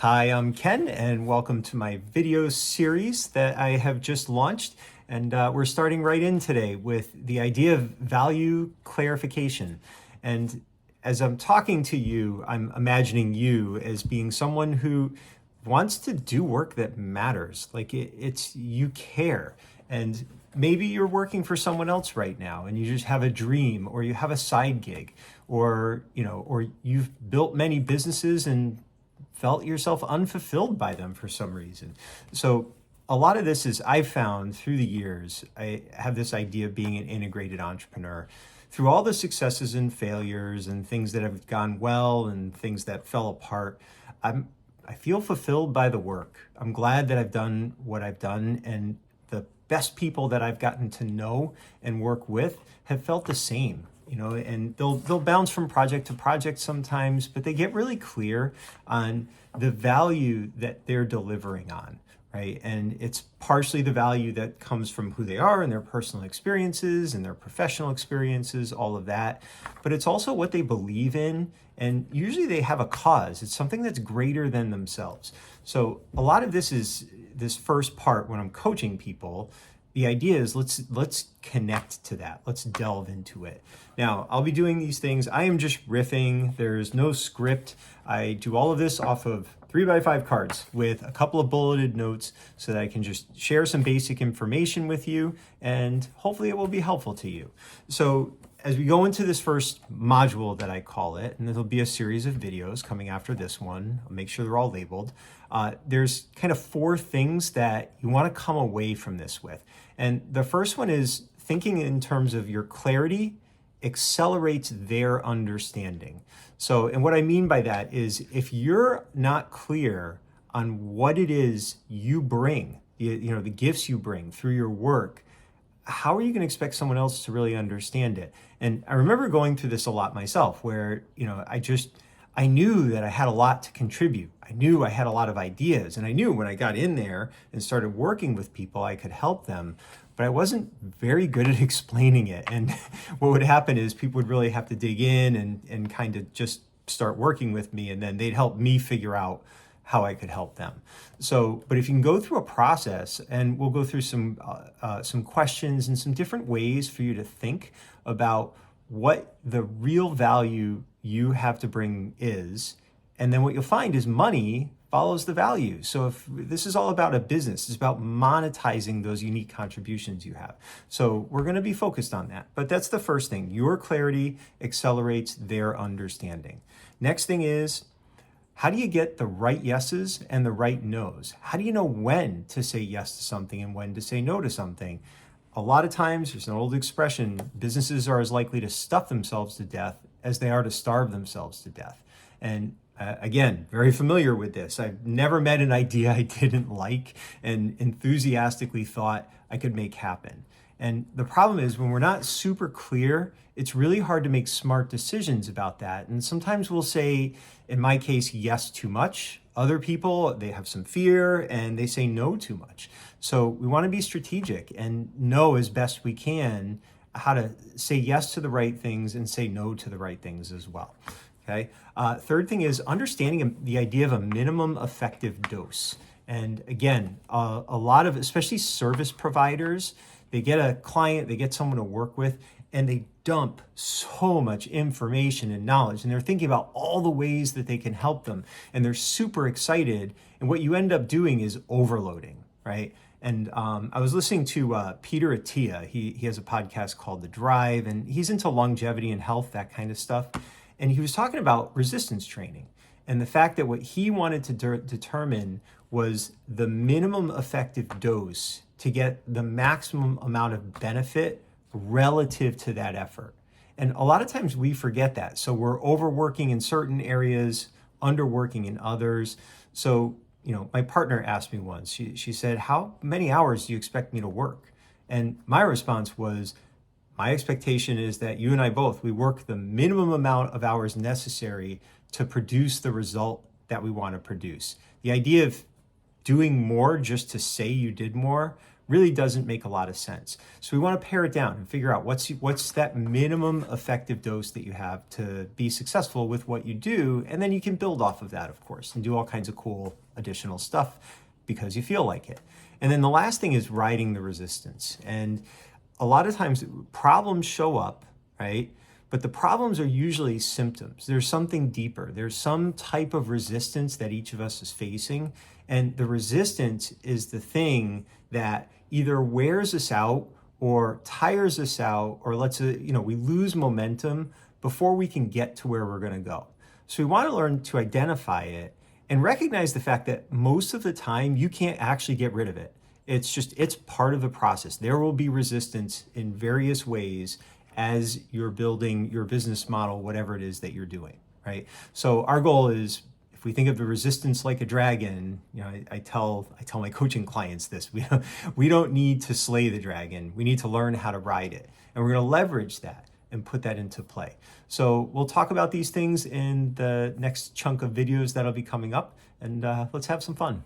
Hi, I'm Ken, and welcome to my video series that I have just launched. And we're starting right in today with the idea of value clarification. And as I'm talking to you, I'm imagining you as being someone who wants to do work that matters. Like it's you care. And maybe you're working for someone else right now and you just have a dream, or you have a side gig, or or you've built many businesses and felt yourself unfulfilled by them for some reason. So a lot of this is, I've found through the years, I have this idea of being an integrated entrepreneur. Through all the successes and failures and things that have gone well and things that fell apart, I feel fulfilled by the work. I'm glad that I've done what I've done, and the best people that I've gotten to know and work with have felt the same. And they'll bounce from project to project sometimes, but they get really clear on the value that they're delivering on, right? And it's partially the value that comes from who they are and their personal experiences and their professional experiences, all of that. But it's also what they believe in, and usually they have a cause. It's something that's greater than themselves. So a lot of this is this first part when I'm coaching people. The idea is let's connect to that. Let's delve into it. Now, I'll be doing these things. I am just riffing. There's no script. I do all of this off of 3x5 cards with a couple of bulleted notes so that I can just share some basic information with you, and hopefully it will be helpful to you. So as we go into this first module that I call it, and there'll be a series of videos coming after this one, I'll make sure they're all labeled. There's kind of 4 things that you want to come away from this with. And the first one is thinking in terms of your clarity accelerates their understanding. So, and what I mean by that is if you're not clear on what it is you bring, the gifts you bring through your work, how are you going to expect someone else to really understand it? And I remember going through this a lot myself where, I knew that I had a lot to contribute. I knew I had a lot of ideas, and I knew when I got in there and started working with people, I could help them, but I wasn't very good at explaining it. And what would happen is people would really have to dig in and kind of just start working with me, and then they'd help me figure out how I could help them. So, but if you can go through a process, and we'll go through some questions and some different ways for you to think about what the real value you have to bring is, and then what you'll find is money follows the value. So if this is all about a business, it's about monetizing those unique contributions you have. So we're going to be focused on that. But that's the first thing. Your clarity accelerates their understanding. Next thing is, how do you get the right yeses and the right nos? How do you know when to say yes to something and when to say no to something? A lot of times, there's an old expression, businesses are as likely to stuff themselves to death as they are to starve themselves to death. And again, very familiar with this. I've never met an idea I didn't like and enthusiastically thought I could make happen. And the problem is when we're not super clear, it's really hard to make smart decisions about that. And sometimes we'll say, in my case, yes too much. Other people, they have some fear and they say no too much. So we want to be strategic and know as best we can how to say yes to the right things and say no to the right things as well. Okay. Third thing is understanding the idea of a minimum effective dose. And again, a lot of, especially service providers, they get a client, they get someone to work with, and they dump so much information and knowledge. And they're thinking about all the ways that they can help them. And they're super excited. And what you end up doing is overloading, right? And I was listening to Peter Attia. He has a podcast called The Drive, and he's into longevity and health, that kind of stuff. And he was talking about resistance training and the fact that what he wanted to determine was the minimum effective dose to get the maximum amount of benefit relative to that effort. And a lot of times we forget that. So we're overworking in certain areas, underworking in others. So, my partner asked me once, she said, how many hours do you expect me to work? And my response was, my expectation is that you and I both, we work the minimum amount of hours necessary to produce the result that we want to produce. The idea of doing more just to say you did more really doesn't make a lot of sense. So we want to pare it down and figure out what's that minimum effective dose that you have to be successful with what you do. And then you can build off of that, of course, and do all kinds of cool additional stuff because you feel like it. And then the last thing is riding the resistance. And a lot of times problems show up, right? But the problems are usually symptoms. There's something deeper. There's some type of resistance that each of us is facing. And the resistance is the thing that either wears us out or tires us out or we lose momentum before we can get to where we're going to go. So we want to learn to identify it and recognize the fact that most of the time you can't actually get rid of it. It's part of the process. There will be resistance in various ways as you're building your business model, whatever it is that you're doing, right? So our goal is, if we think of the resistance like a dragon, I tell my coaching clients this: we don't need to slay the dragon. We need to learn how to ride it, and we're going to leverage that and put that into play. So we'll talk about these things in the next chunk of videos that'll be coming up, and let's have some fun.